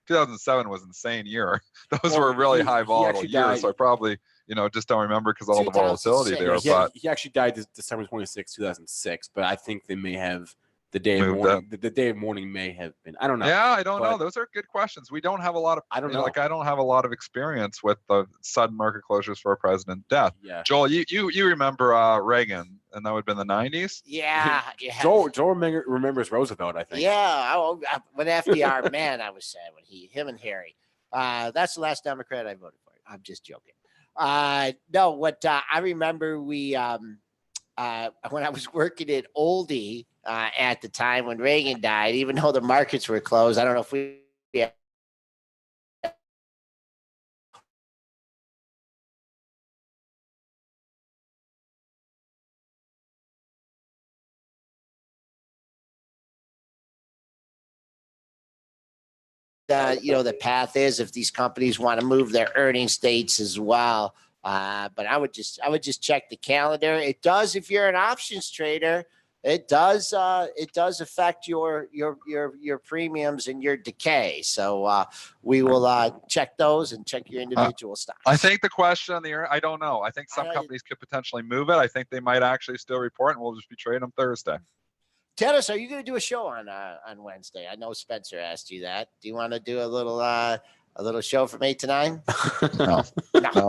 2007 was an insane year. Those were really high volatile years. So I probably just don't remember because of all the volatility there. But he actually died December 26, 2006. But I think they may have the day of mourning. The day of mourning may have been. I don't know. Yeah, I don't know. Those are good questions. We don't have a lot of. I don't know. I don't have a lot of experience with the sudden market closures for a president's deth. Yeah. Joel, you remember Reagan, and that would have been the 90s. Yeah. Joel remembers Roosevelt, I think. Yeah. When FDR, man, I was sad when him and Harry. That's the last Democrat I voted for. I'm just joking. No, what I remember when I was working at Oldie at the time when Reagan died, even though the markets were closed, I don't know if we the path is if these companies want to move their earnings dates as well. But I would just check the calendar. It does, if you're an options trader, it does affect your premiums and your decay. So we will check those and check your individual stocks. I think the question on the air, I don't know. I think some companies could potentially move it. I think they might actually still report, and we'll just be trading them Thursday. Dennis, are you going to do a show on Wednesday? I know Spencer asked you that. Do you want to do a little show from 8 to 9? No,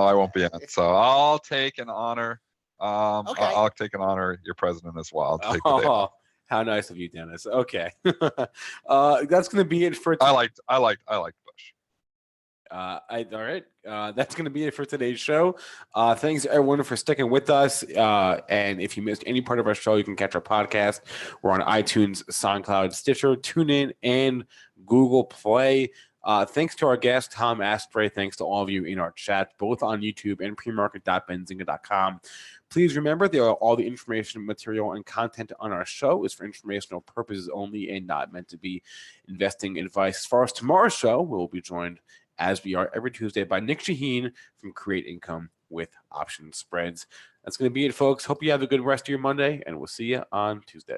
I won't be in it. So I'll take and honor. Okay. I'll take and honor your president as well. I'll take the day off. How nice of you, Dennis. Okay, that's going to be it for. I liked Bush. All right. That's going to be it for today's show. Thanks everyone for sticking with us. And if you missed any part of our show, you can catch our podcast. We're on iTunes, SoundCloud, Stitcher, TuneIn, and Google Play. Thanks to our guest, Tom Aspray. Thanks to all of you in our chat, both on YouTube and premarket.benzinga.com. Please remember, all the information, material, and content on our show is for informational purposes only and not meant to be investing advice. As far as tomorrow's show, we'll be joined, as we are every Tuesday, by Nick Shaheen from Create Income with Option Spreads. That's going to be it, folks. Hope you have a good rest of your Monday, and we'll see you on Tuesday.